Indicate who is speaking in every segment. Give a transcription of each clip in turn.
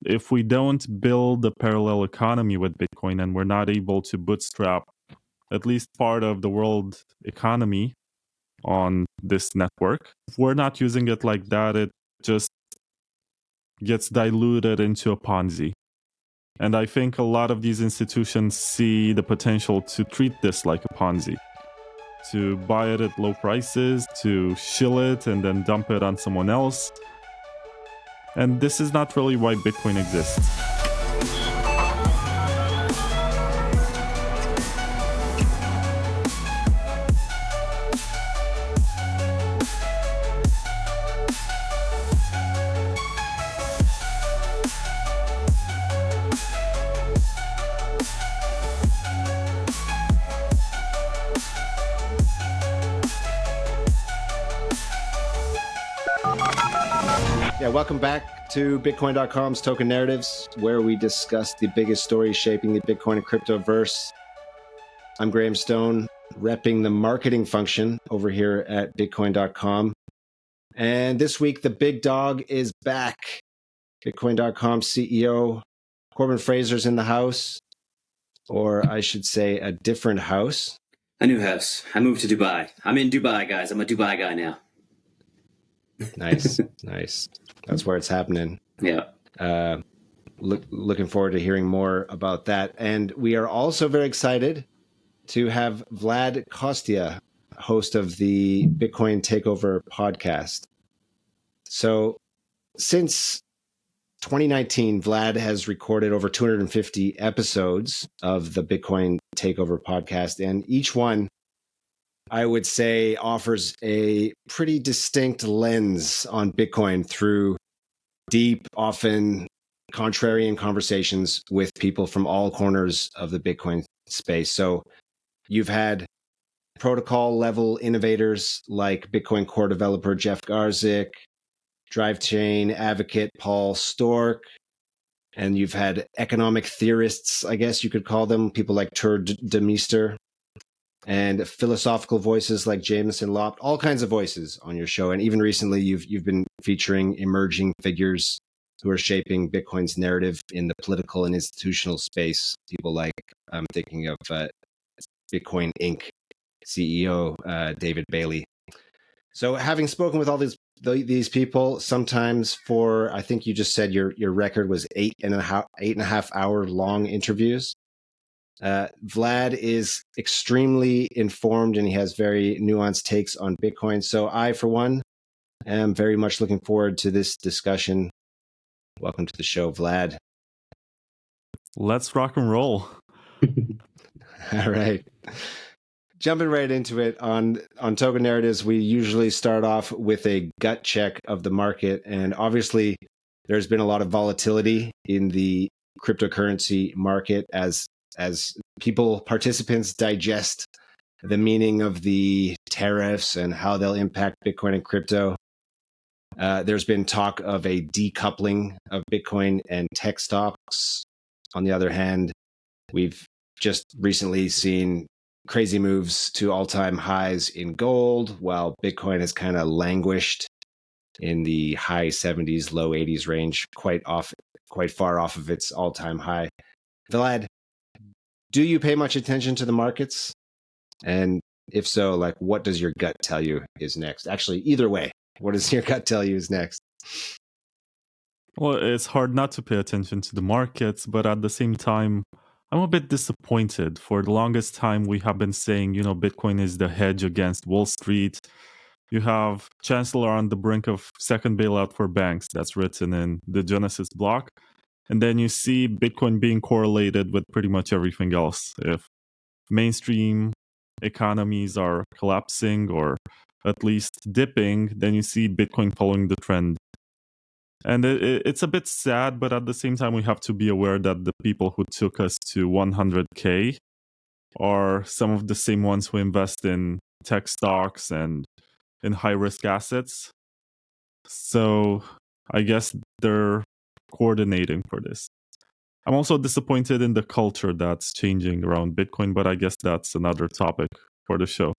Speaker 1: if we don't build a parallel economy with Bitcoin and we're not able to bootstrap at least part of the world economy on this network, if we're not using it like that, it just gets diluted into a Ponzi. And I think a lot of these institutions see the potential to treat this like a Ponzi, to buy it at low prices, to shill it and then dump it on someone else. And this is not really why Bitcoin exists.
Speaker 2: Yeah, welcome back to Bitcoin.com's Token Narratives, where we discuss the biggest stories shaping the Bitcoin and cryptoverse. I'm Graham Stone, repping the marketing function over here at Bitcoin.com. And this week, the big dog is back. Bitcoin.com CEO Corbin Fraser's in the house, or I should say a different house.
Speaker 3: A new house. I moved to Dubai. I'm in Dubai, guys. I'm a Dubai guy now.
Speaker 2: Nice, nice. That's where it's happening.
Speaker 3: Yeah.
Speaker 2: Looking forward to hearing more about that. And we are also very excited to have Vlad Costea, host of the Bitcoin Takeover podcast. So since 2019, Vlad has recorded over 250 episodes of the Bitcoin Takeover podcast, and each one, I would say, offers a pretty distinct lens on Bitcoin through deep, often contrarian conversations with people from all corners of the Bitcoin space. So you've had protocol level innovators like Bitcoin core developer Jeff Garzik, drive chain advocate Paul Stork, and you've had economic theorists, I guess you could call them, people like Tur Demeester, and philosophical voices like Jameson Lopt, all kinds of voices on your show. And even recently, you've been featuring emerging figures who are shaping Bitcoin's narrative in the political and institutional space. People like, I'm thinking of Bitcoin Inc. CEO David Bailey. So having spoken with all these people, sometimes for, I think you just said your record was 8.5 hour long interviews. Vlad is extremely informed and he has very nuanced takes on Bitcoin. So I, for one, am very much looking forward to this discussion. Welcome to the show, Vlad.
Speaker 1: Let's rock and roll.
Speaker 2: All right. Jumping right into it, on Token Narratives, we usually start off with a gut check of the market. And obviously, there's been a lot of volatility in the cryptocurrency market as participants digest the meaning of the tariffs and how they'll impact Bitcoin and crypto. There's been talk of a decoupling of Bitcoin and tech stocks. On the other hand, we've just recently seen crazy moves to all-time highs in gold, while Bitcoin has kind of languished in the high 70s, low 80s range, quite far off of its all-time high. Vlad, do you pay much attention to the markets? And if so, like, what does your gut tell you is next? Actually, either way, what does your gut tell you is next?
Speaker 1: Well, it's hard not to pay attention to the markets, but at the same time, I'm a bit disappointed. For the longest time, we have been saying, Bitcoin is the hedge against Wall Street. You have Chancellor on the brink of second bailout for banks. That's written in the Genesis block. And then you see Bitcoin being correlated with pretty much everything else. If mainstream economies are collapsing or at least dipping, then you see Bitcoin following the trend. And it's a bit sad, but at the same time, we have to be aware that the people who took us to 100K are some of the same ones who invest in tech stocks and in high-risk assets. So I guess they're coordinating for this. I'm also disappointed in the culture that's changing around Bitcoin, but I guess that's another topic for the show.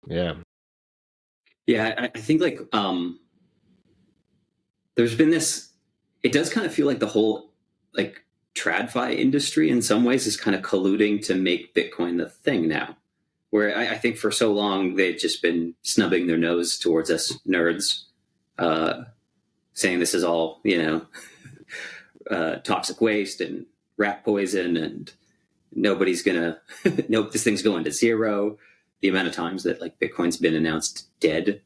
Speaker 2: Yeah.
Speaker 3: Yeah, I think there's been this, it does kind of feel like the whole like TradFi industry in some ways is kind of colluding to make Bitcoin the thing now. Where I think for so long they've just been snubbing their nose towards us nerds, saying this is all, toxic waste and rat poison, and nobody's gonna, nope, this thing's going to zero. The amount of times that like Bitcoin's been announced dead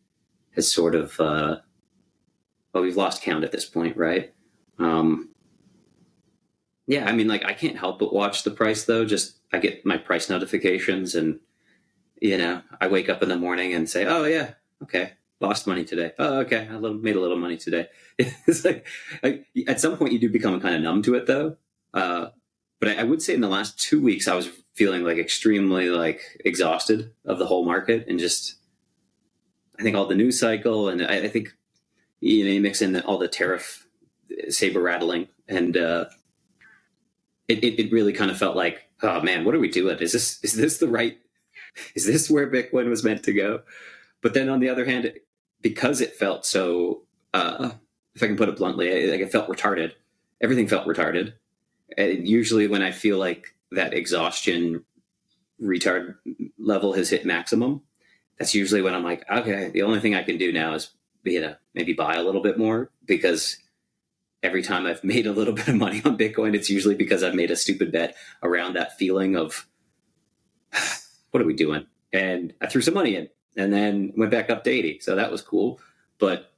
Speaker 3: has sort of, well, we've lost count at this point, right? Yeah, I mean, like I can't help but watch the price though. Just I get my price notifications, and I wake up in the morning and say, "Oh yeah, okay, lost money today. Oh okay, made a little money today." It's like at some point you do become kind of numb to it though. But I would say in the last 2 weeks I was feeling like extremely like exhausted of the whole market, and just I think all the news cycle, and I think you mix in all the tariff saber rattling, and it really kind of felt like, oh man, what are we doing? Is this the right? Is this where Bitcoin was meant to go? But then on the other hand, because it felt so, if I can put it bluntly, it felt retarded. Everything felt retarded. And usually when I feel like that exhaustion retard level has hit maximum, that's usually when I'm like, okay, the only thing I can do now is, maybe buy a little bit more, because every time I've made a little bit of money on Bitcoin, it's usually because I've made a stupid bet around that feeling of, what are we doing? And I threw some money in and then went back up to 80. So that was cool. But,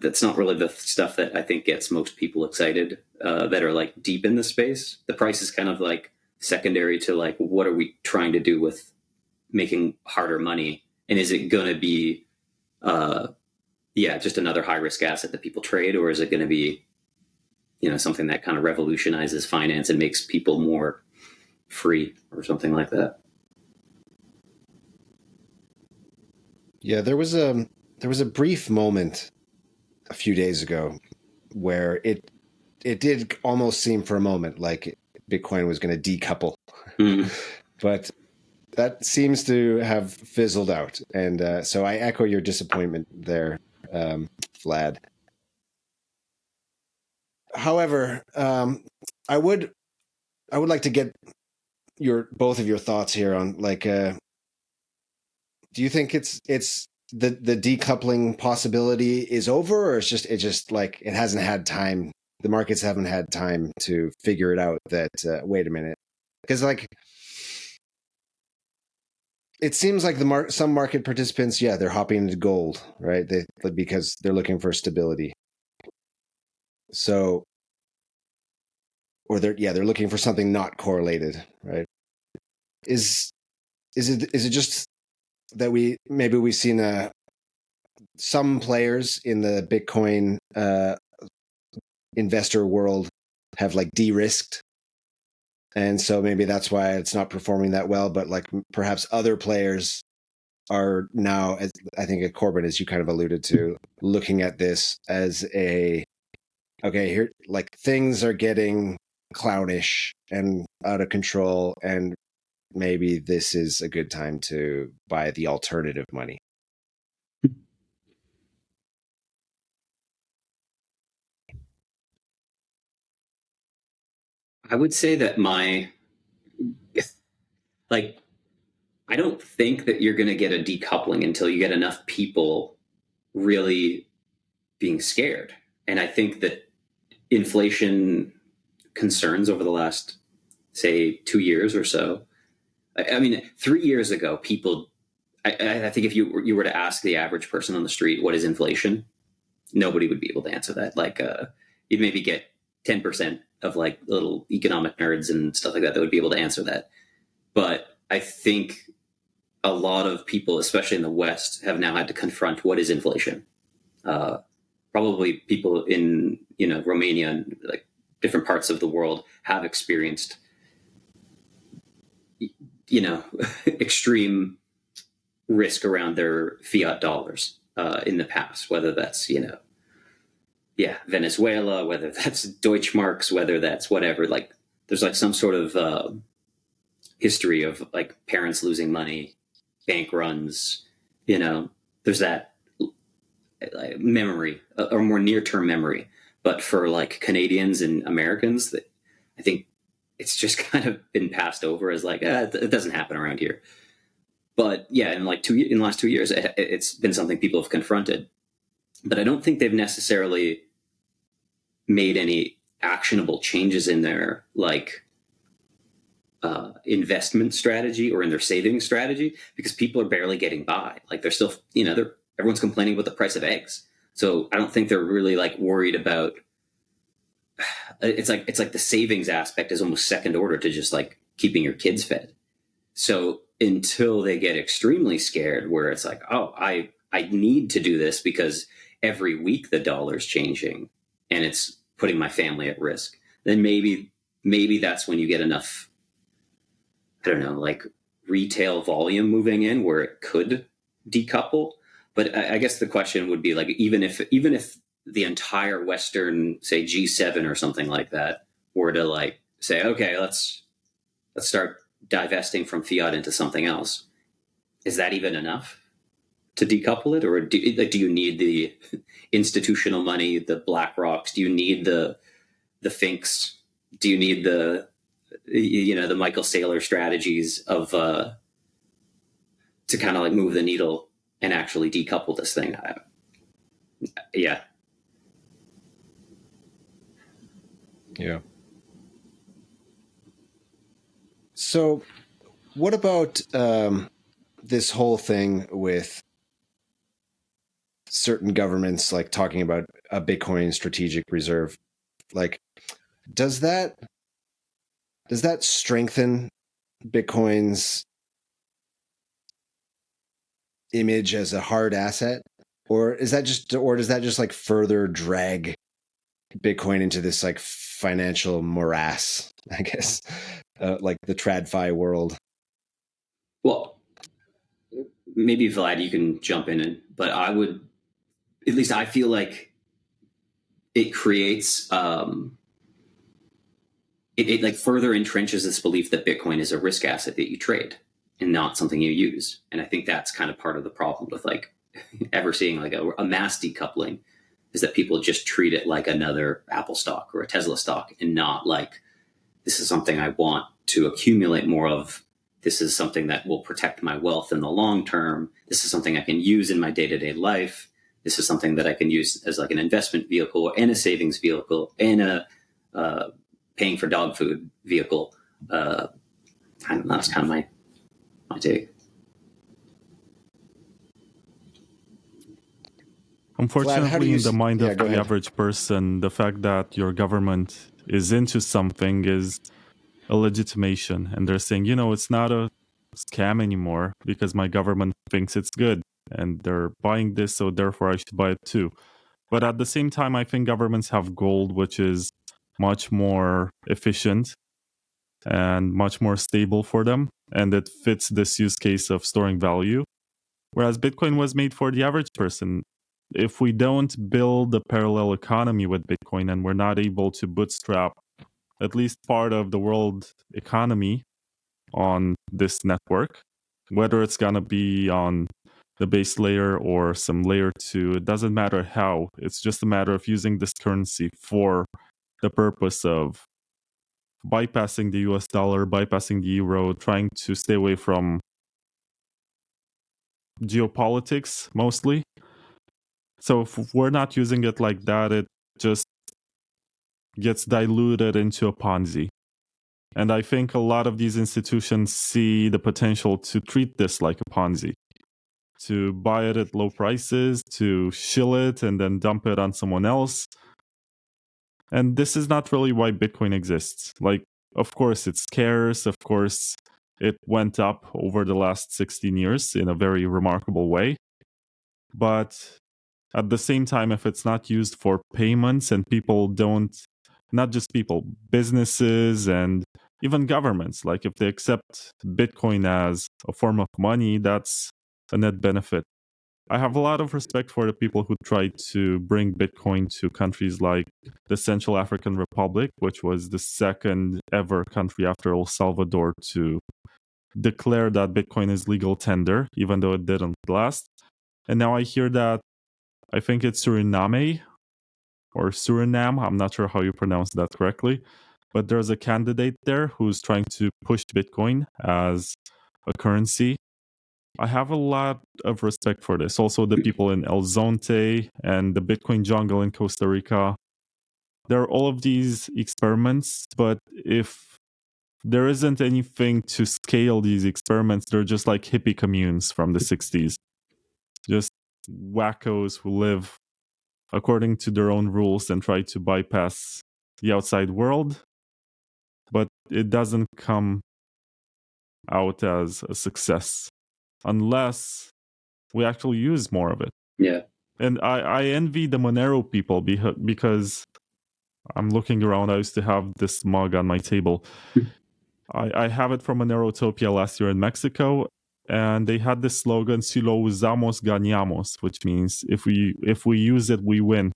Speaker 3: that's not really the stuff that I think gets most people excited that are like deep in the space. The price is kind of like secondary to like, what are we trying to do with making harder money? And is it going to be, just another high risk asset that people trade? Or is it going to be, something that kind of revolutionizes finance and makes people more free or something like that?
Speaker 2: Yeah, there was a brief moment a few days ago where it did almost seem for a moment like Bitcoin was going to decouple, but that seems to have fizzled out, and so I echo your disappointment there, Vlad. However, I would like to get both of your thoughts here on like, do you think it's the decoupling possibility is over, or it's just like it hasn't had time, the markets haven't had time to figure it out that wait a minute, because like it seems like some market participants, they're hopping into gold, right? Because they're looking for stability. So, or they're looking for something not correlated, right? Is it just that we've seen some players in the Bitcoin investor world have like de-risked, and so maybe that's why it's not performing that well, but like perhaps other players are now, as I think Corbin, as you kind of alluded to, looking at this as okay, here, like things are getting clownish and out of control, and maybe this is a good time to buy the alternative money.
Speaker 3: I would say that I don't think that you're going to get a decoupling until you get enough people really being scared. And I think that inflation concerns over the last, say, 2 years or so. I mean, 3 years ago, people, I think if you were to ask the average person on the street, what is inflation? Nobody would be able to answer that. Like, you'd maybe get 10% of like little economic nerds and stuff like that would be able to answer that. But I think a lot of people, especially in the West, have now had to confront what is inflation. Probably people in Romania and like different parts of the world have experienced extreme risk around their fiat dollars in the past, whether that's Venezuela, whether that's Deutschmarks, whether that's whatever. Like there's like some sort of history of like parents losing money, bank runs. There's that memory, or more near-term memory. But for like Canadians and Americans, I think it's just kind of been passed over as like, it doesn't happen around here. But yeah, in the last 2 years, it's been something people have confronted. But I don't think they've necessarily made any actionable changes in their investment strategy or in their savings strategy, because people are barely getting by. Like they're still, everyone's complaining about the price of eggs. So I don't think they're really like worried about. It's like the savings aspect is almost second order to just like keeping your kids fed. So until they get extremely scared, where it's like, oh, I need to do this because every week the dollar's changing and it's putting my family at risk, then maybe that's when you get enough, I don't know, like retail volume moving in where it could decouple. But I guess the question would be like, even if the entire Western, say G7 or something like that, were to like say, okay, let's start divesting from fiat into something else, is that even enough to decouple it? Or do you need the institutional money, the BlackRocks? Do you need the Finks? Do you need the Michael Saylor strategies of to kind of like move the needle and actually decouple this thing? Yeah.
Speaker 2: So what about this whole thing with certain governments like talking about a Bitcoin strategic reserve? Like, does that strengthen Bitcoin's image as a hard asset, or does that just like further drag Bitcoin into this like financial morass, I guess, like the TradFi world?
Speaker 3: Well, maybe Vlad, you can jump in, but I would, at least I feel like it creates, it like further entrenches this belief that Bitcoin is a risk asset that you trade and not something you use. And I think that's kind of part of the problem with like ever seeing like a mass decoupling, is that people just treat it like another Apple stock or a Tesla stock, and not like, this is something I want to accumulate more of. This is something that will protect my wealth in the long term. This is something I can use in my day-to-day life. This is something that I can use as like an investment vehicle and a savings vehicle and a paying for dog food vehicle. That's kind of my take.
Speaker 1: Unfortunately, in the mind of
Speaker 2: go
Speaker 1: the
Speaker 2: ahead.
Speaker 1: average person, the fact that your government is into something is a legitimation. And they're saying, it's not a scam anymore because my government thinks it's good and they're buying this, so therefore I should buy it too. But at the same time, I think governments have gold, which is much more efficient and much more stable for them. And it fits this use case of storing value. Whereas Bitcoin was made for the average person. If we don't build a parallel economy with Bitcoin and we're not able to bootstrap at least part of the world economy on this network, whether it's going to be on the base layer or some layer 2, it doesn't matter how. It's just a matter of using this currency for the purpose of bypassing the US dollar, bypassing the euro, trying to stay away from geopolitics mostly. So if we're not using it like that, it just gets diluted into a Ponzi. And I think a lot of these institutions see the potential to treat this like a Ponzi, to buy it at low prices, to shill it and then dump it on someone else. And this is not really why Bitcoin exists. Like, of course, it's scarce. Of course, it went up over the last 16 years in a very remarkable way. But at the same time, if it's not used for payments and people don't, not just people, businesses and even governments, like if they accept Bitcoin as a form of money, that's a net benefit. I have a lot of respect for the people who tried to bring Bitcoin to countries like the Central African Republic, which was the second ever country after El Salvador to declare that Bitcoin is legal tender, even though it didn't last. And now I hear that I think it's Suriname or Suriname. I'm not sure how you pronounce that correctly. But there's a candidate there who's trying to push Bitcoin as a currency. I have a lot of respect for this. Also, the people in El Zonte and the Bitcoin jungle in Costa Rica. There are all of these experiments, but if there isn't anything to scale these experiments, they're just like hippie communes from the 60s. Just wackos who live according to their own rules and try to bypass the outside world. But it doesn't come out as a success unless we actually use more of it.
Speaker 3: Yeah.
Speaker 1: And I envy the Monero people because I'm looking around. I used to have this mug on my table. I have it from Monerotopia last year in Mexico, and they had this slogan, "Si lo usamos, ganamos," which means if we use it, we win.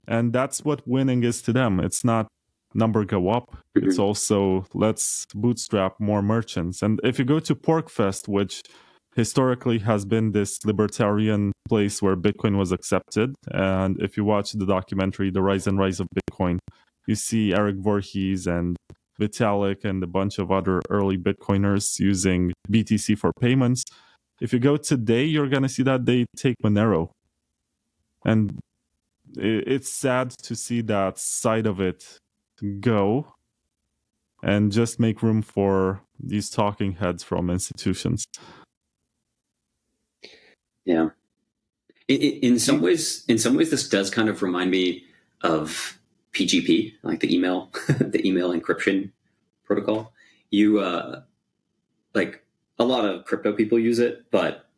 Speaker 1: And that's what winning is to them. It's not number go up. It's also let's bootstrap more merchants. And if you go to PorkFest, which historically has been this libertarian place where Bitcoin was accepted, and if you watch the documentary The Rise and Rise of Bitcoin, you see Eric Voorhees and Vitalik and a bunch of other early Bitcoiners using BTC for payments. If you go today, you're going to see that they take Monero. And it's sad to see that side of it go and just make room for these talking heads from institutions.
Speaker 3: Yeah. In some ways, this does kind of remind me of PGP, like the email, the email encryption protocol. You like a lot of crypto people use it, but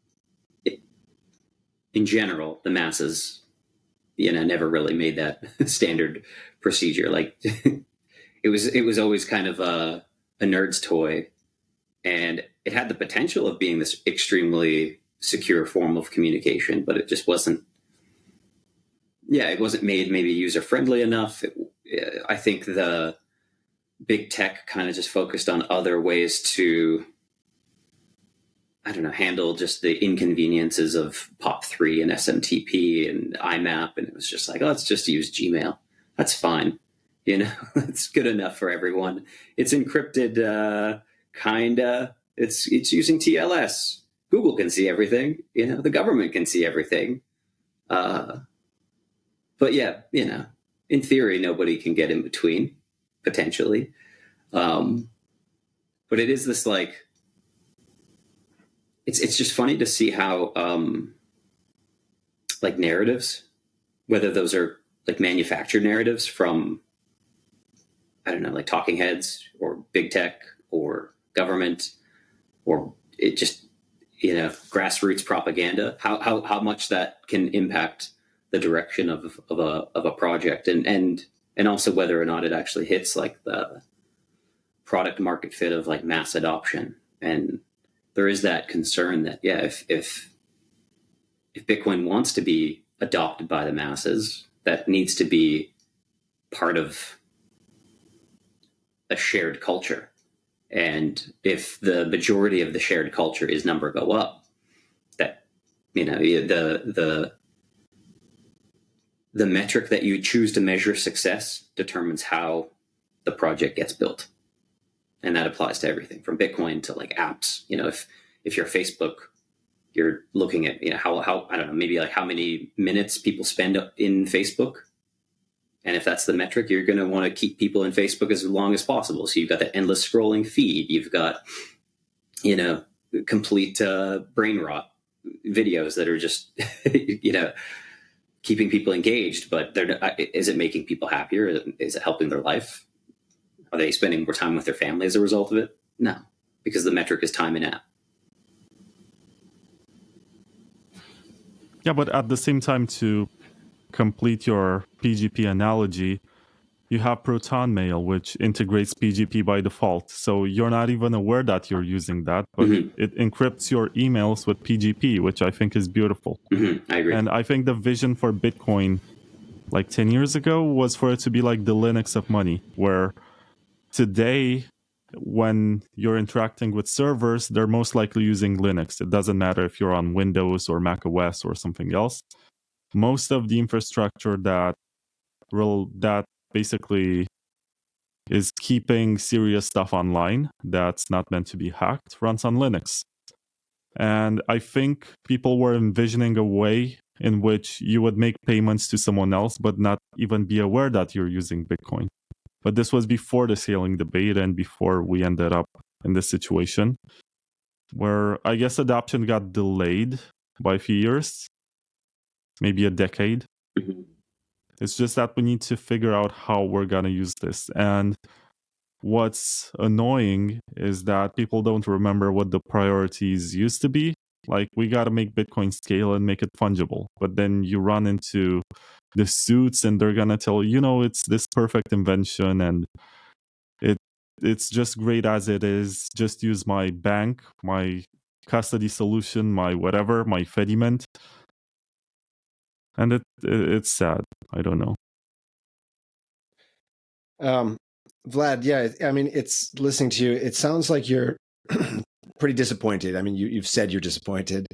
Speaker 3: in general, the masses, never really made that standard procedure. Like it was always kind of a nerd's toy, and it had the potential of being this extremely secure form of communication, but it just wasn't. Yeah, it wasn't made maybe user friendly enough. I think the big tech kind of just focused on other ways to, I don't know, handle just the inconveniences of POP3 and SMTP and IMAP, and it was just like, let's just use Gmail. That's fine. It's good enough for everyone. It's encrypted, kinda. It's using TLS. Google can see everything. The government can see everything. But yeah, in theory, nobody can get in between, potentially. But it is this like, it's just funny to see how like narratives, whether those are like manufactured narratives from, I don't know, like talking heads or big tech or government, or it just, grassroots propaganda, how much that can impact the direction of a project, and also whether or not it actually hits like the product market fit of like mass adoption. And there is that concern that, yeah, if Bitcoin wants to be adopted by the masses, that needs to be part of a shared culture. And if the majority of the shared culture is number go up, that, the metric that you choose to measure success determines how the project gets built. And that applies to everything from Bitcoin to like apps. If you're Facebook, you're looking at, how I don't know, maybe like how many minutes people spend in Facebook. And if that's the metric, you're going to want to keep people in Facebook as long as possible. So you've got the endless scrolling feed. You've got, complete brain rot videos that are just, keeping people engaged. But is it making people happier? Is it helping their life? Are they spending more time with their family as a result of it? No, because the metric is time in app.
Speaker 1: Yeah, but at the same time, to complete your PGP analogy, you have Proton Mail, which integrates PGP by default. So you're not even aware that you're using that, but it encrypts your emails with PGP, which I think is beautiful.
Speaker 3: I agree.
Speaker 1: And I think the vision for Bitcoin like 10 years ago was for it to be like the Linux of money, where today when you're interacting with servers, they're most likely using Linux. It doesn't matter if you're on Windows or Mac OS or something else. Most of the infrastructure that basically is keeping serious stuff online that's not meant to be hacked runs on Linux. And I think people were envisioning a way in which you would make payments to someone else, but not even be aware that you're using Bitcoin. But this was before the scaling debate and before we ended up in this situation where I guess adoption got delayed by a few years, maybe a decade.
Speaker 3: Mhm.
Speaker 1: It's just that we need to figure out how we're going to use this. And what's annoying is that people don't remember what the priorities used to be. Like, we got to make Bitcoin scale and make it fungible. But then you run into the suits and they're going to tell you, it's this perfect invention and it's just great as it is. Just use my bank, my custody solution, my whatever, my Fediment. And it's sad. I don't know.
Speaker 2: Vlad, yeah, I mean, it's listening to you. It sounds like you're pretty disappointed. I mean, you've said you're disappointed,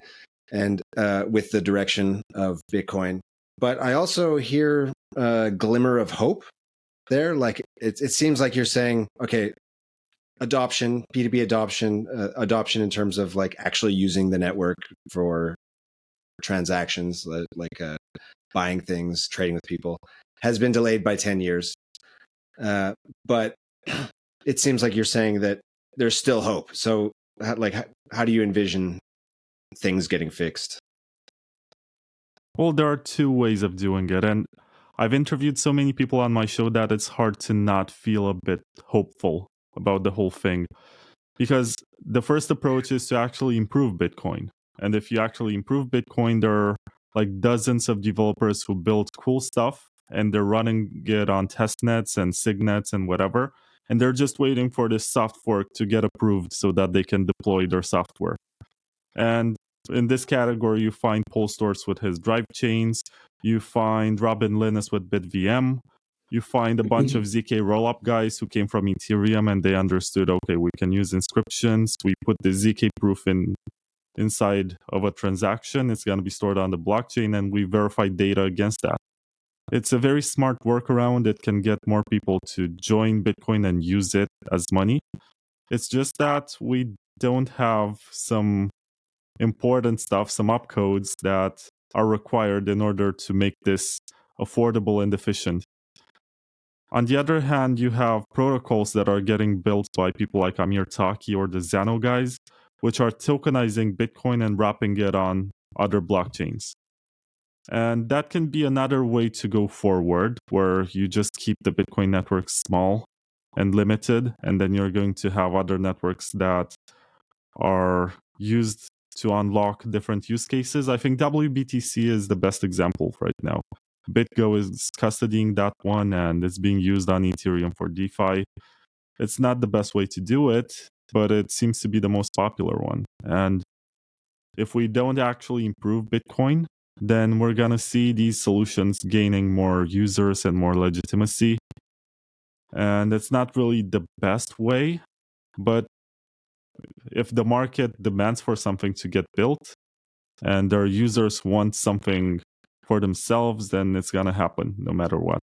Speaker 2: and with the direction of Bitcoin. But I also hear a glimmer of hope there. Like it seems like you're saying, okay, adoption, P2P adoption in terms of like actually using the network for transactions, like buying things, trading with people, has been delayed by 10 years. But it seems like you're saying that there's still hope. So, how do you envision things getting fixed?
Speaker 1: Well, there are two ways of doing it. And I've interviewed so many people on my show that it's hard to not feel a bit hopeful about the whole thing. Because the first approach is to actually improve Bitcoin. And if you actually improve Bitcoin, there are like dozens of developers who build cool stuff and they're running it on testnets and signets and whatever. And they're just waiting for this soft fork to get approved so that they can deploy their software. And in this category, you find Polstorz with his drive chains. You find Robin Linus with BitVM. You find a bunch of ZK rollup guys who came from Ethereum and they understood, okay, we can use inscriptions. We put the ZK proof inside of a transaction. It's going to be stored on the blockchain and we verify data against that. It's a very smart workaround. It can get more people to join Bitcoin and use it as money. It's just that we don't have some important stuff, some opcodes that are required in order to make this affordable and efficient. On the other hand, you have protocols that are getting built by people like Amir Taki or the Xano guys, which are tokenizing Bitcoin and wrapping it on other blockchains. And that can be another way to go forward, where you just keep the Bitcoin network small and limited, and then you're going to have other networks that are used to unlock different use cases. I think WBTC is the best example right now. BitGo is custodying that one and it's being used on Ethereum for DeFi. It's not the best way to do it, but it seems to be the most popular one. And if we don't actually improve Bitcoin, then we're going to see these solutions gaining more users and more legitimacy. And it's not really the best way, but if the market demands for something to get built and their users want something for themselves, then it's going to happen no matter what.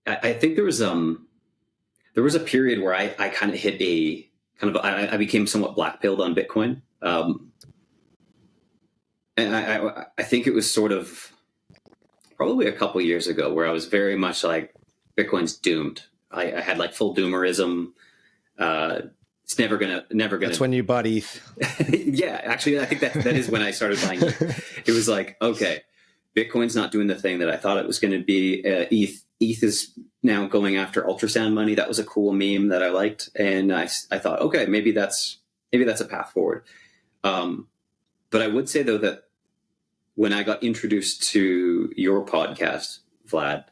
Speaker 3: I think there was a period where I kind of hit a kind of I became somewhat black-pilled on Bitcoin, and I think it was sort of probably a couple years ago where I was very much like Bitcoin's doomed. I had like full doomerism. It's never gonna.
Speaker 2: That's when you bought ETH.
Speaker 3: Yeah, actually, I think that is when I started buying ETH. It was like, okay, Bitcoin's not doing the thing that I thought it was going to be. ETH is now going after ultrasound money. That was a cool meme that I liked, and I thought, okay, maybe that's a path forward. But I would say though that when I got introduced to your podcast, Vlad,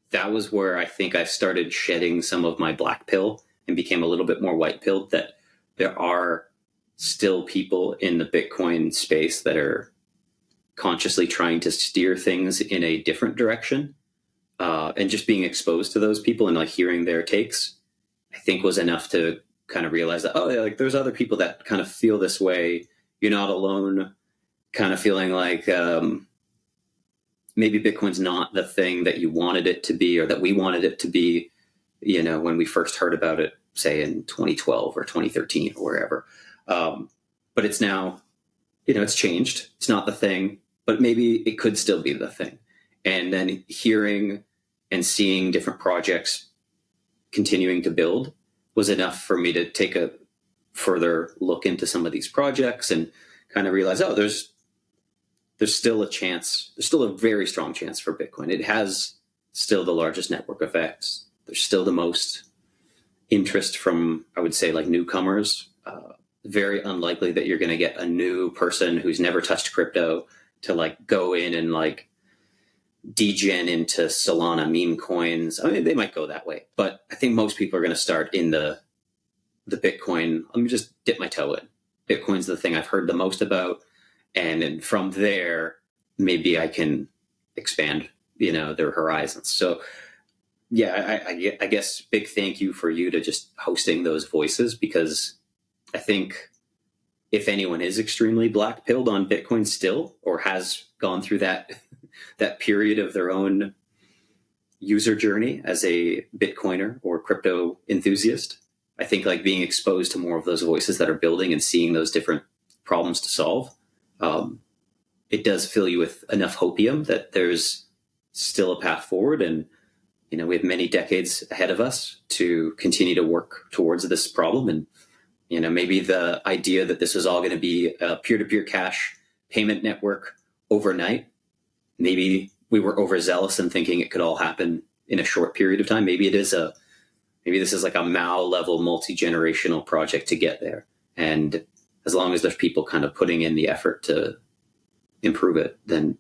Speaker 3: that was where I think I started shedding some of my black pill and became a little bit more white pilled, that there are still people in the Bitcoin space that are consciously trying to steer things in a different direction. and just being exposed to those people and like hearing their takes, I think was enough to kind of realize that, oh yeah, like there's other people that kind of feel this way. You're not alone. Kind of feeling like maybe Bitcoin's not the thing that you wanted it to be or that we wanted it to be, when we first heard about it, say in 2012 or 2013 or wherever. But it's now, it's changed. It's not the thing, but maybe it could still be the thing. And then hearing and seeing different projects continuing to build was enough for me to take a further look into some of these projects and kind of realize, oh, there's still a chance. There's still a very strong chance for Bitcoin. It has still the largest network effects. There's still the most interest from, I would say, like newcomers. Very unlikely that you're going to get a new person who's never touched crypto to like go in and like degen into Solana meme coins. I mean, they might go that way, but I think most people are going to start in the Bitcoin. Let me just dip my toe in. Bitcoin's the thing I've heard the most about. And then from there, maybe I can expand, their horizons. So yeah, I guess big thank you for you to just hosting those voices, because I think if anyone is extremely black pilled on Bitcoin still, or has gone through that period of their own user journey as a Bitcoiner or crypto enthusiast, I think like being exposed to more of those voices that are building and seeing those different problems to solve, it does fill you with enough hopium that there's still a path forward. And, we have many decades ahead of us to continue to work towards this problem. And, maybe the idea that this is all going to be a peer-to-peer cash payment network overnight, maybe we were overzealous in thinking it could all happen in a short period of time. Maybe this is like a Mao level multi-generational project to get there. And as long as there's people kind of putting in the effort to improve it, then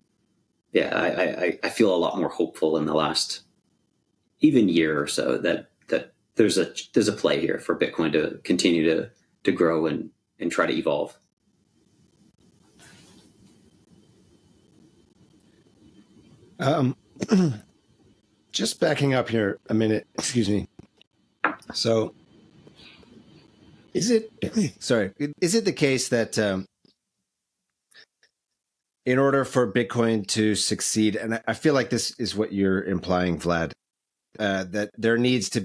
Speaker 3: yeah, I feel a lot more hopeful in the last even year or so that there's a play here for Bitcoin to continue to grow and try to evolve.
Speaker 2: Just backing up here a minute, excuse me. So is it the case that in order for Bitcoin to succeed, and I feel like this is what you're implying, Vlad, that it needs to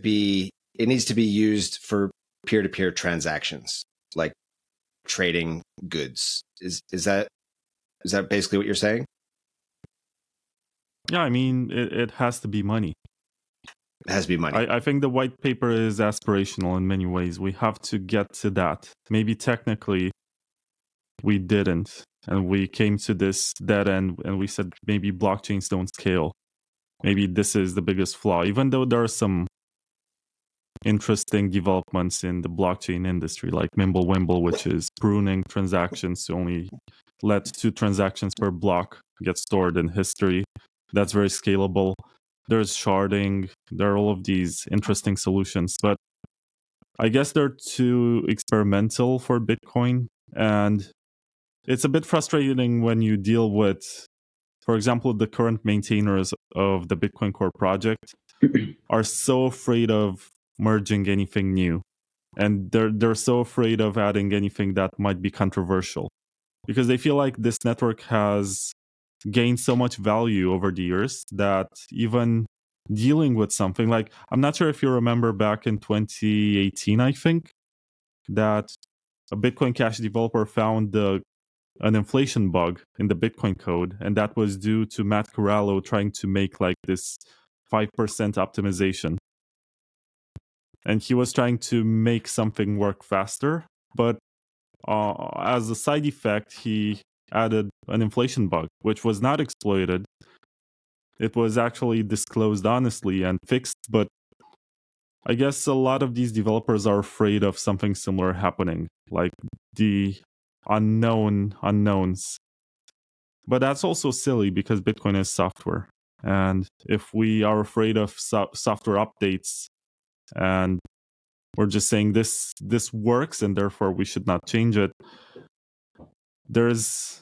Speaker 2: be used for peer-to-peer transactions, like trading goods. Is that basically what you're saying?
Speaker 1: Yeah, I mean, it has to be money.
Speaker 2: It has to be money.
Speaker 1: I think the white paper is aspirational in many ways. We have to get to that. Maybe technically we didn't, and we came to this dead end, and we said maybe blockchains don't scale. Maybe this is the biggest flaw, even though there are some interesting developments in the blockchain industry, like Mimblewimble, which is pruning transactions to only let 2 transactions per block get stored in history. That's very scalable. There's sharding. There are all of these interesting solutions, but I guess they're too experimental for Bitcoin. And it's a bit frustrating when you deal with, for example, the current maintainers of the Bitcoin Core project are so afraid of merging anything new. And they're so afraid of adding anything that might be controversial, because they feel like this network has gained so much value over the years that even dealing with something like, I'm not sure if you remember back in 2018, I think, that a Bitcoin Cash developer found an inflation bug in the Bitcoin code, and that was due to Matt Corallo trying to make like this 5% optimization. And he was trying to make something work faster, but as a side effect, he added an inflation bug, which was not exploited. It was actually disclosed honestly and fixed, but I guess a lot of these developers are afraid of something similar happening, like the unknowns. But that's also silly because Bitcoin is software. And if we are afraid of software updates and we're just saying this works and therefore we should not change it, there's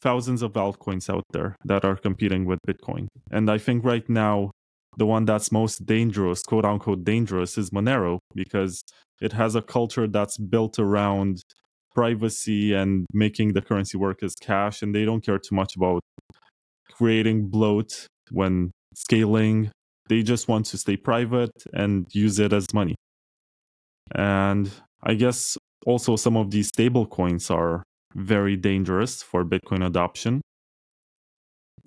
Speaker 1: thousands of altcoins out there that are competing with Bitcoin. And I think right now the one that's most dangerous, quote unquote dangerous, is Monero, because it has a culture that's built around privacy and making the currency work as cash, and they don't care too much about creating bloat when scaling. They just want to stay private and use it as money. And I guess also some of these stable coins are very dangerous for Bitcoin adoption.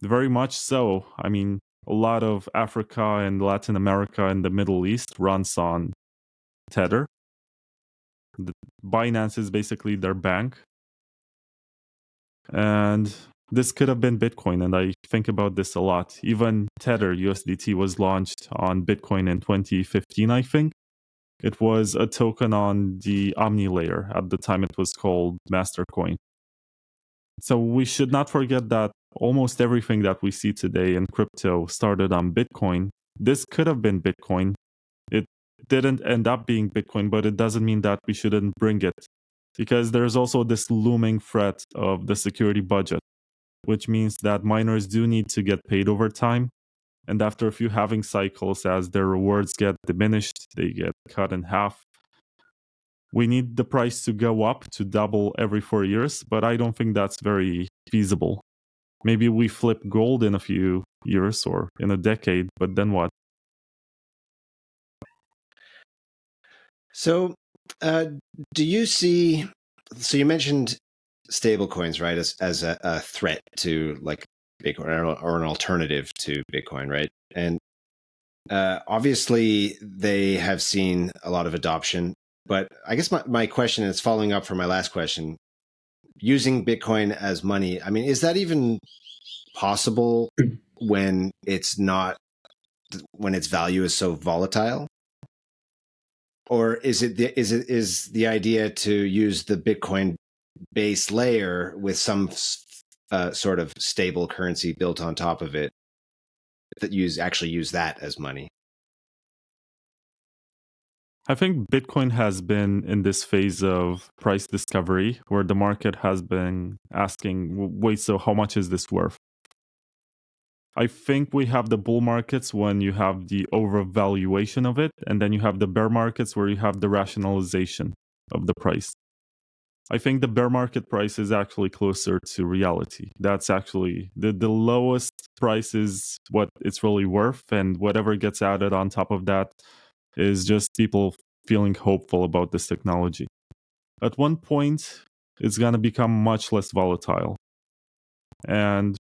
Speaker 1: Very much so. I mean, a lot of Africa and Latin America and the Middle East runs on Tether. Binance is basically their bank. And this could have been Bitcoin, and I think about this a lot. Even Tether USDT was launched on Bitcoin in 2015, I think. It was a token on the Omni layer. At the time, it was called Mastercoin. So we should not forget that almost everything that we see today in crypto started on Bitcoin. This could have been Bitcoin. It didn't end up being Bitcoin, but it doesn't mean that we shouldn't bring it, because there's also this looming threat of the security budget, which means that miners do need to get paid over time. And after a few halving cycles, as their rewards get diminished, they get cut in half. We need the price to go up to double every 4 years, but I don't think that's very feasible. Maybe we flip gold in a few years or in a decade, but then what?
Speaker 2: So, do you see? So you mentioned stablecoins, right, as a threat to like Bitcoin or an alternative to Bitcoin, right? And obviously, they have seen a lot of adoption. But I guess my question is following up from my last question. Using Bitcoin as money, I mean, is that even possible when it's not, when its value is so volatile? Or is the idea to use the Bitcoin base layer with some sort of stable currency built on top of it that actually use that as money?
Speaker 1: I think Bitcoin has been in this phase of price discovery where the market has been asking, wait, so how much is this worth? I think we have the bull markets when you have the overvaluation of it, and then you have the bear markets where you have the rationalization of the price. I think the bear market price is actually closer to reality. That's actually the lowest price is what it's really worth, and whatever gets added on top of that is just people feeling hopeful about this technology. At one point, it's going to become much less volatile. And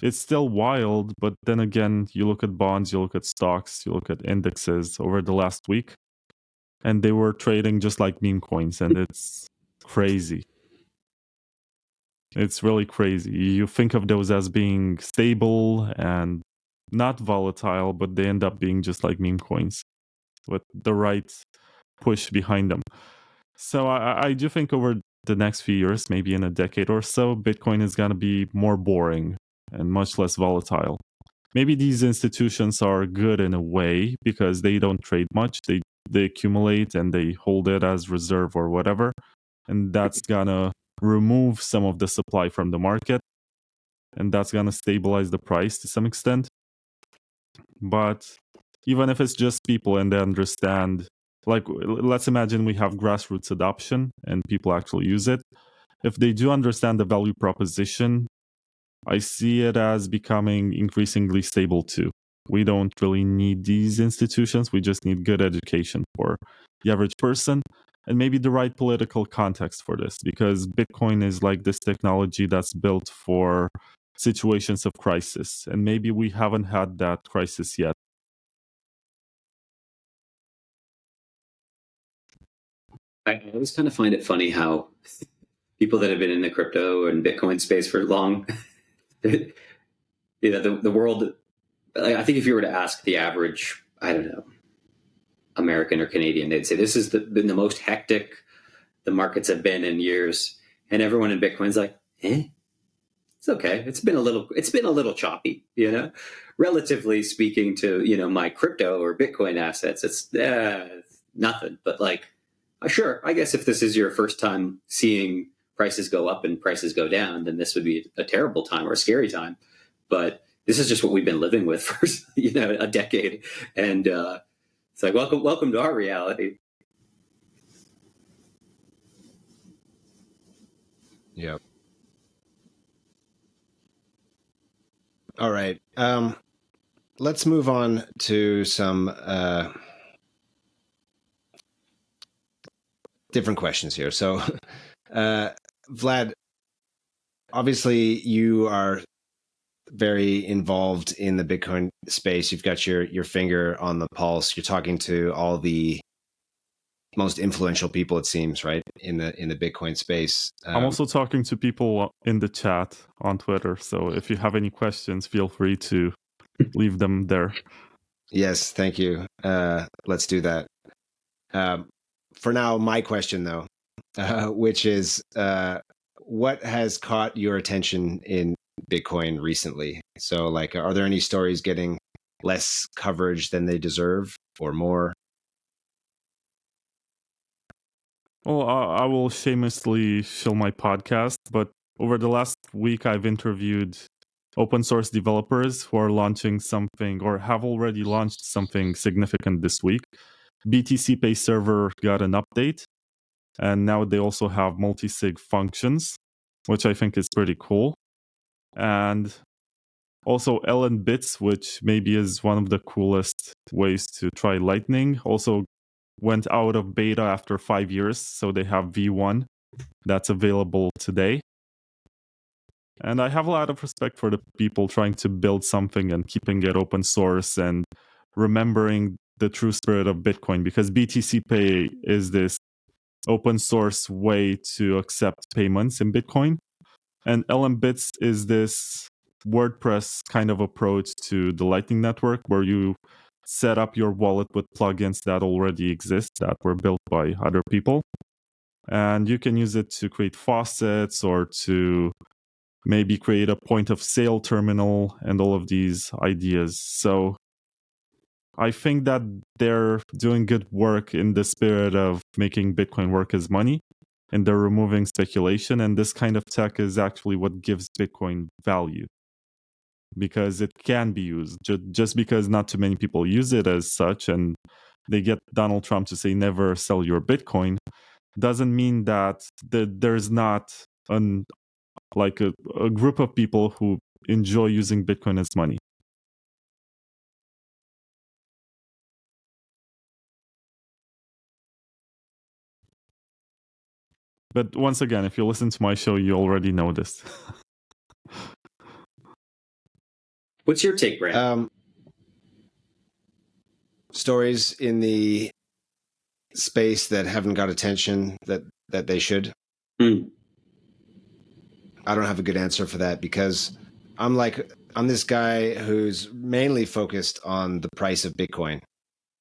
Speaker 1: it's still wild, but then again, you look at bonds, you look at stocks, you look at indexes over the last week, and they were trading just like meme coins, and it's crazy. It's really crazy. You think of those as being stable and not volatile, but they end up being just like meme coins with the right push behind them. So I do think over the next few years, maybe in a decade or so, Bitcoin is going to be more boring and much less volatile. Maybe these institutions are good in a way because they don't trade much. They accumulate and they hold it as reserve or whatever. And that's going to remove some of the supply from the market. And that's going to stabilize the price to some extent. But even if it's just people and they understand, like, let's imagine we have grassroots adoption and people actually use it. If they do understand the value proposition, I see it as becoming increasingly stable too. We don't really need these institutions. We just need good education for the average person and maybe the right political context for this, because Bitcoin is like this technology that's built for situations of crisis. And maybe we haven't had that crisis yet.
Speaker 3: I always kind of find it funny how people that have been in the crypto and Bitcoin space for long, the world. I think if you were to ask the average, I don't know, American or Canadian, they'd say this has been the most hectic the markets have been in years, and everyone in Bitcoin's like, it's okay. It's been a little choppy, relatively speaking to my crypto or Bitcoin assets. It's nothing, but like, sure, I guess if this is your first time seeing prices go up and prices go down, then this would be a terrible time or a scary time. But this is just what we've been living with for a decade, and it's like welcome to our reality.
Speaker 2: Yep. All right. Let's move on to some different questions here. So, Vlad, obviously you are very involved in the Bitcoin space. You've got your finger on the pulse. You're talking to all the most influential people, it seems, right, in the Bitcoin space.
Speaker 1: I'm also talking to people in the chat on Twitter. So if you have any questions, feel free to leave them there.
Speaker 2: Yes, thank you. Let's do that. For now, my question though, which is, what has caught your attention in Bitcoin recently? So, like, are there any stories getting less coverage than they deserve, or more?
Speaker 1: Well, I will shamelessly show my podcast, but over the last week, I've interviewed open source developers who are launching something or have already launched something significant this week. BTC Pay Server got an update, and now they also have multi-sig functions, which I think is pretty cool. And also LN Bits, which maybe is one of the coolest ways to try Lightning, also went out of beta after 5 years, so they have V1 that's available today. And I have a lot of respect for the people trying to build something and keeping it open source and remembering the true spirit of Bitcoin, because BTC Pay is this open source way to accept payments in Bitcoin. And LM Bits is this WordPress kind of approach to the Lightning Network, where you set up your wallet with plugins that already exist that were built by other people. And you can use it to create faucets or to maybe create a point of sale terminal and all of these ideas. So I think that they're doing good work in the spirit of making Bitcoin work as money, and they're removing speculation. And this kind of tech is actually what gives Bitcoin value, because it can be used. Just because not too many people use it as such, and they get Donald Trump to say never sell your Bitcoin, doesn't mean that there's not a group of people who enjoy using Bitcoin as money. But once again, if you listen to my show, you already know this.
Speaker 3: What's your take, Brad?
Speaker 2: Stories in the space that haven't got attention that they should. I don't have a good answer for that, because I'm this guy who's mainly focused on the price of Bitcoin.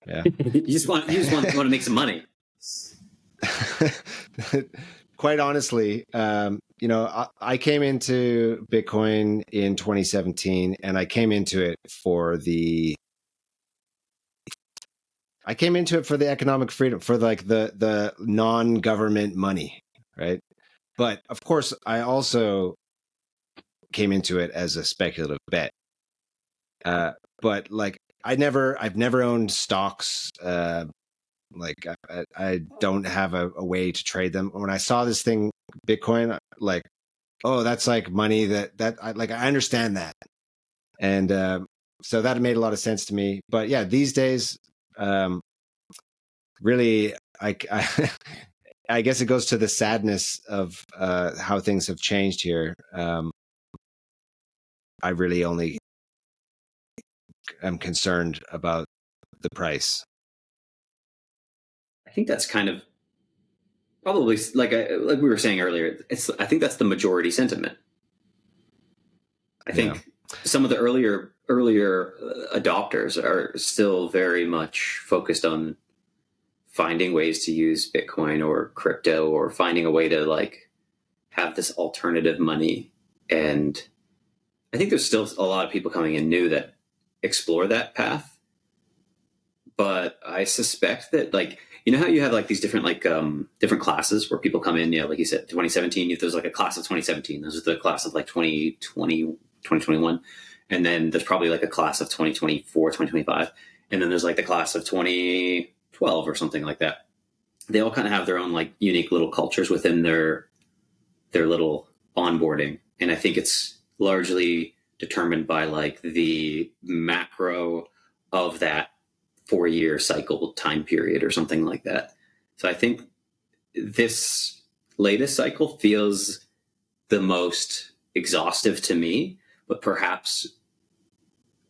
Speaker 2: Yeah.
Speaker 3: you just want to make some money.
Speaker 2: Quite honestly, I came into Bitcoin in 2017, and I came into it for the economic freedom, for like the non-government money, right? But of course, I also came into it as a speculative bet. But like, I've never owned stocks. Like, I don't have a way to trade them. When I saw this thing, Bitcoin, like, oh, that's like money that I understand that. And so that made a lot of sense to me. But yeah, these days, really, I guess it goes to the sadness of how things have changed here. I really only am concerned about the price.
Speaker 3: I think that's kind of probably like we were saying earlier. I think that's the majority sentiment. I think some of the earlier adopters are still very much focused on finding ways to use Bitcoin or crypto, or finding a way to like have this alternative money. And I think there's still a lot of people coming in new that explore that path. But I suspect that, like, you know how you have like these different different classes where people come in, like you said, 2017, there's like a class of 2017. This is the class of like 2020, 2021. And then there's probably like a class of 2024, 2025. And then there's like the class of 2012 or something like that. They all kind of have their own like unique little cultures within their little onboarding. And I think it's largely determined by like the macro of that 4-year cycle time period or something like that. So I think this latest cycle feels the most exhaustive to me, but perhaps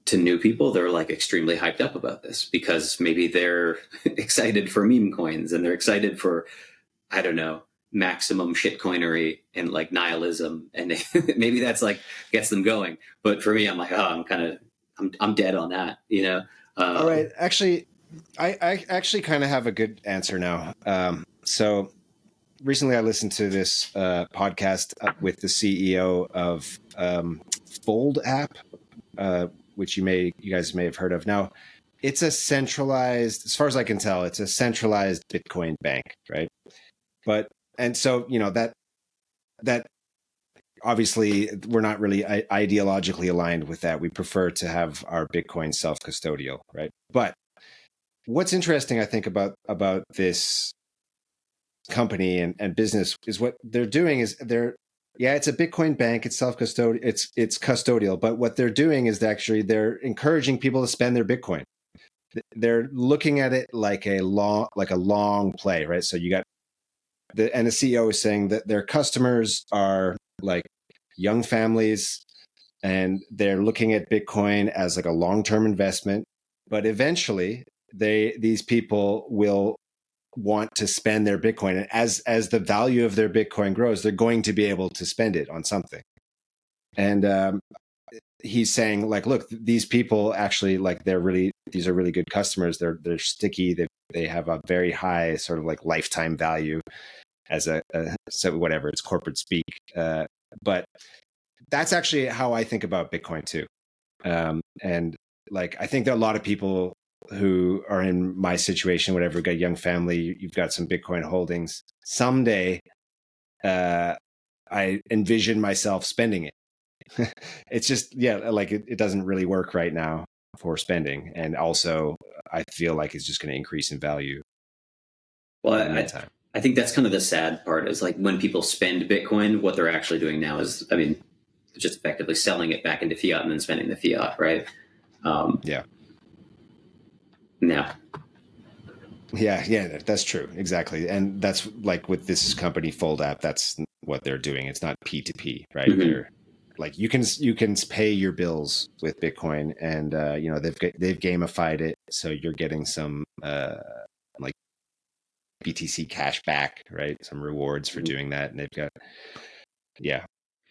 Speaker 3: to new people, they're like extremely hyped up about this because maybe they're excited for meme coins and they're excited for, I don't know, maximum shitcoinery and like nihilism. And maybe that's like gets them going. But for me, I'm like, oh, I'm dead on that, you know?
Speaker 2: All right. Actually, I actually kind of have a good answer now. So recently I listened to this podcast with the CEO of Fold app, which you guys may have heard of. Now, it's a centralized, as far as I can tell, it's a centralized Bitcoin bank, right? And so, you know, that obviously we're not really ideologically aligned with that. We prefer to have our Bitcoin self-custodial, right? But what's interesting, I think, about this company and business is what they're doing is it's a Bitcoin bank, it's self-custodial, it's custodial, but what they're doing is they're encouraging people to spend their Bitcoin. They're looking at it like a long play, right? So you got the CEO is saying that their customers are like young families and they're looking at Bitcoin as like a long-term investment, but eventually these people will want to spend their Bitcoin. And as the value of their Bitcoin grows, they're going to be able to spend it on something. And he's saying like, look, these people actually like these are really good customers. They're sticky. They have a very high sort of like lifetime value as so whatever, it's corporate speak. But that's actually how I think about Bitcoin too. And like, I think that a lot of people who are in my situation, whatever, got a young family, you've got some Bitcoin holdings. Someday, I envision myself spending it. It's just, like it doesn't really work right now for spending. And also I feel like it's just going to increase in value.
Speaker 3: Well, I think that's kind of the sad part is like when people spend Bitcoin, what they're actually doing now is, I mean, just effectively selling it back into fiat and then spending the fiat, right?
Speaker 2: Yeah.
Speaker 3: Yeah.
Speaker 2: Yeah, that's true. Exactly. And that's like with this company Fold app, that's what they're doing. It's not P2P, right? Mm-hmm. They're like, you can pay your bills with Bitcoin and, you know, they've gamified it. So you're getting some, like BTC cash back, right? Some rewards for doing that. And they've got,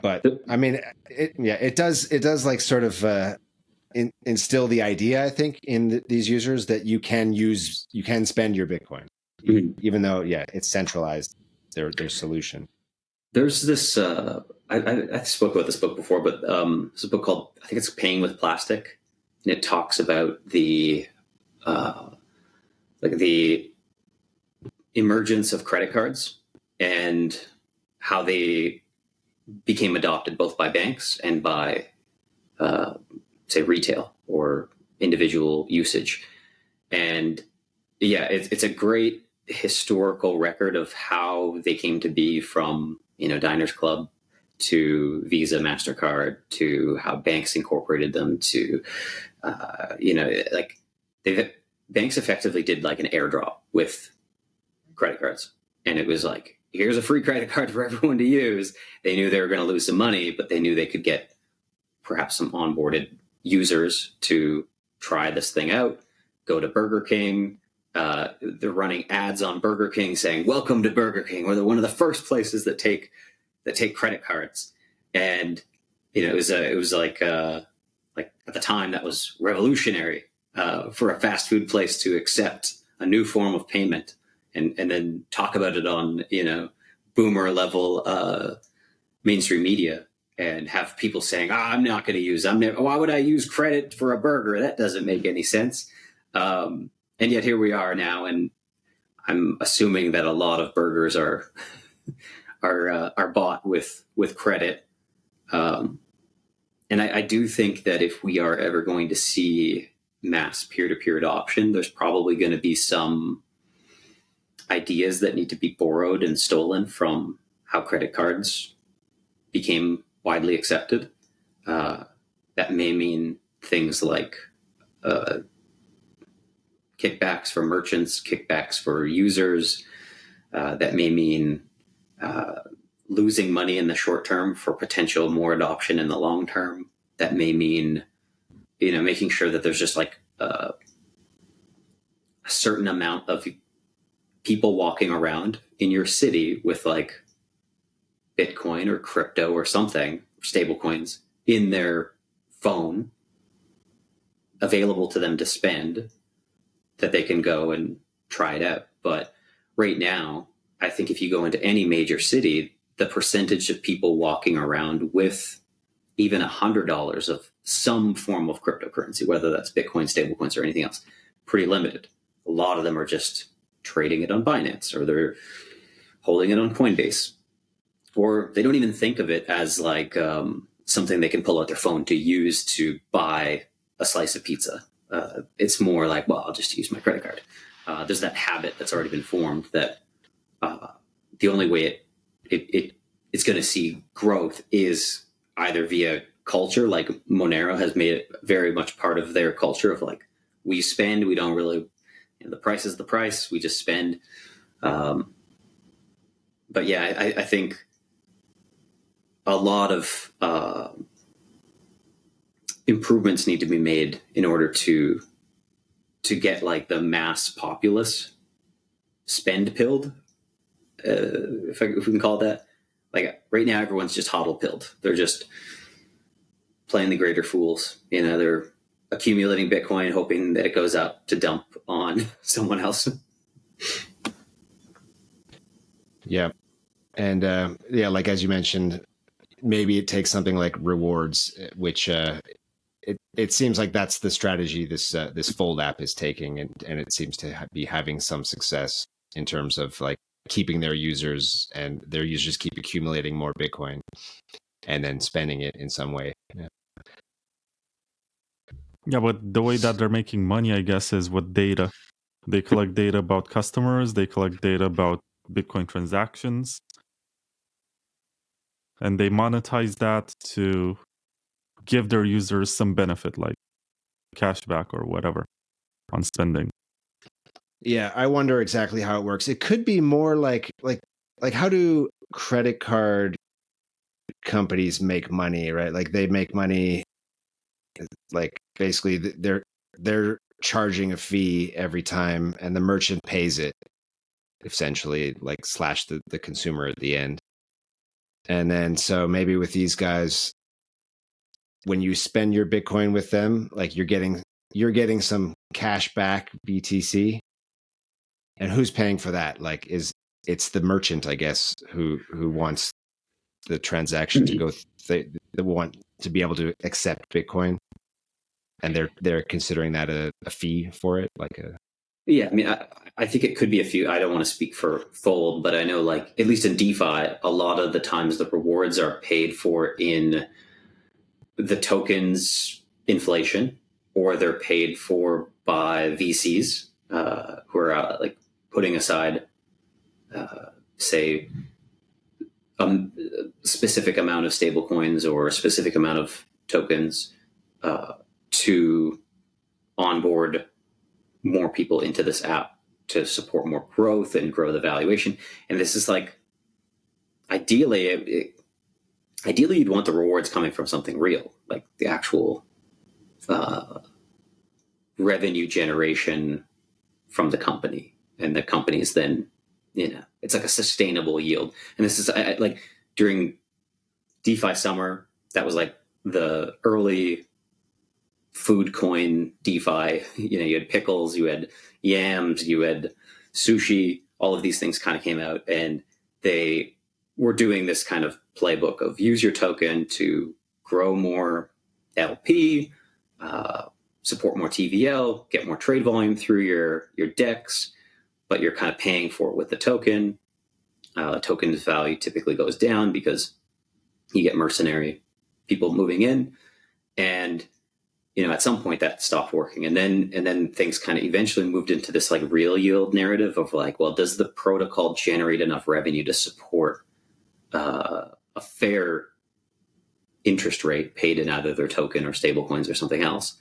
Speaker 2: but I mean, it does like sort of, instill the idea, I think, in these users that you can spend your Bitcoin, even though, it's centralized, their solution.
Speaker 3: There's this, I spoke about this book before, but it's a book called, I think it's Paying with Plastic. And it talks about the emergence of credit cards and how they became adopted both by banks and by, say, retail or individual usage. And it's a great historical record of how they came to be, from, you know, Diners Club to Visa, MasterCard, to how banks incorporated them to, you know, like banks effectively did like an airdrop with credit cards. And it was like, here's a free credit card for everyone to use. They knew they were going to lose some money, but they knew they could get perhaps some onboarded users to try this thing out, go to Burger King. They're running ads on Burger King saying, welcome to Burger King. We're one of the first places that take credit cards. And, you know, it was like at the time that was revolutionary for a fast food place to accept a new form of payment and then talk about it on, you know, boomer level mainstream media. And have people saying, I'm not going to use, why would I use credit for a burger? That doesn't make any sense. And yet here we are now. And I'm assuming that a lot of burgers are bought with credit. And I do think that if we are ever going to see mass peer-to-peer adoption, there's probably going to be some ideas that need to be borrowed and stolen from how credit cards became widely accepted. That may mean things like kickbacks for merchants, kickbacks for users. That may mean losing money in the short term for potential more adoption in the long term. That may mean, making sure that there's just like a certain amount of people walking around in your city with like Bitcoin or crypto or something, stable coins in their phone available to them to spend, that they can go and try it out. But right now, I think if you go into any major city, the percentage of people walking around with even $100 of some form of cryptocurrency, whether that's Bitcoin, stablecoins, or anything else, pretty limited. A lot of them are just trading it on Binance, or they're holding it on Coinbase, or they don't even think of it as like something they can pull out their phone to use to buy a slice of pizza. It's more like, well, I'll just use my credit card. There's that habit that's already been formed that the only way it's going to see growth is either via culture, like Monero has made it very much part of their culture of like, we spend, we don't really, the price is the price, we just spend. But yeah, I think a lot of improvements need to be made in order to get like the mass populace spend pilled, if we can call it that. Like right now, everyone's just hodl pilled. They're just playing the greater fools. They're accumulating Bitcoin, hoping that it goes out to dump on someone else.
Speaker 2: Yeah. And like as you mentioned, maybe it takes something like rewards, which it seems like that's the strategy this Fold app is taking, and it seems to be having some success in terms of like keeping their users, and their users keep accumulating more Bitcoin and then spending it in some way.
Speaker 1: Yeah, but the way that they're making money, I guess, is with data. They collect data about customers, they collect data about Bitcoin transactions, and they monetize that to give their users some benefit, like cashback or whatever on spending.
Speaker 2: Yeah, I wonder exactly how it works. It could be more like how do credit card companies make money, right? Like they make money, like basically they're charging a fee every time, and the merchant pays it, essentially, like slash the consumer at the end. And then so maybe with these guys, when you spend your Bitcoin with them, like you're getting some cash back BTC. And who's paying for that? Like it's the merchant, I guess, who wants the transaction to go. They want to be able to accept Bitcoin, and they're considering that a fee for it, like a.
Speaker 3: Yeah, I mean, I think it could be a few. I don't want to speak for Fold, but I know, like, at least in DeFi, a lot of the times the rewards are paid for in the tokens inflation, or they're paid for by VCs who are like putting aside, say, a specific amount of stablecoins or a specific amount of tokens to onboard more people into this app to support more growth and grow the valuation. And this is like, ideally you'd want the rewards coming from something real, like the actual revenue generation from the company, and the company is then, it's like a sustainable yield. And this is like during DeFi summer, that was like the early food coin DeFi. You had pickles, you had yams, you had sushi. All of these things kind of came out, and they were doing this kind of playbook of use your token to grow more LP, support more TVL, get more trade volume through your DEX, but you're kind of paying for it with the token. Token's value typically goes down because you get mercenary people moving in. And at some point that stopped working, and then things kind of eventually moved into this like real yield narrative of like, well, does the protocol generate enough revenue to support a fair interest rate paid in either their token or stablecoins or something else?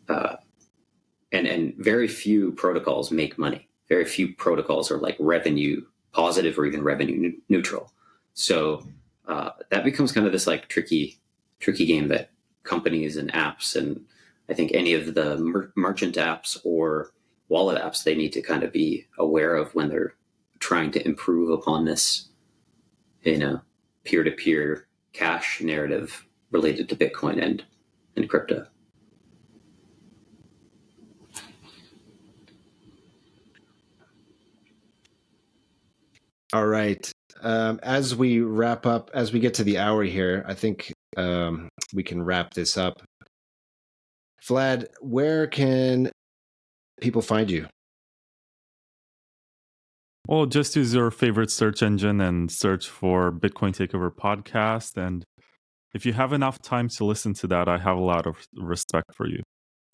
Speaker 3: And very few protocols make money. Very few protocols are like revenue positive or even revenue neutral. So that becomes kind of this like tricky game that companies and apps, and I think any of the merchant apps or wallet apps, they need to kind of be aware of when they're trying to improve upon this, peer-to-peer cash narrative related to Bitcoin and crypto.
Speaker 2: All right. As we wrap up, as we get to the hour here, I think we can wrap this up. Vlad, where can people find you?
Speaker 1: Well, just use your favorite search engine and search for Bitcoin Takeover podcast. And if you have enough time to listen to that, I have a lot of respect for you.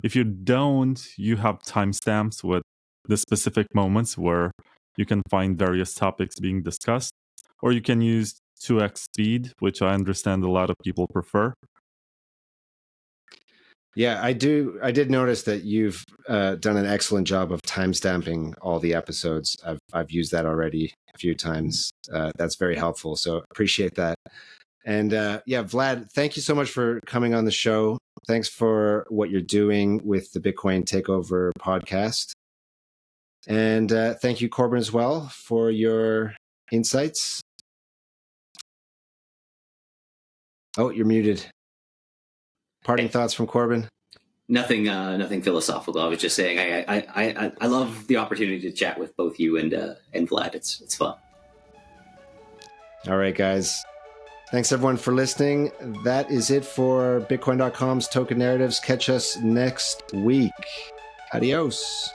Speaker 1: If you don't, you have timestamps with the specific moments where you can find various topics being discussed, or you can use 2x speed, which I understand a lot of people prefer.
Speaker 2: Yeah, I do. I did notice that you've done an excellent job of timestamping all the episodes. I've used that already a few times. That's very helpful. So appreciate that. And yeah, Vlad, thank you so much for coming on the show. Thanks for what you're doing with the Bitcoin Takeover podcast. And thank you, Corbin, as well, for your insights. Oh, you're muted. Parting thoughts from Corbin?
Speaker 3: Nothing philosophical. I was just saying I love the opportunity to chat with both you and Vlad. It's fun.
Speaker 2: All right, guys. Thanks everyone for listening. That is it for Bitcoin.com's Token Narratives. Catch us next week. Adios.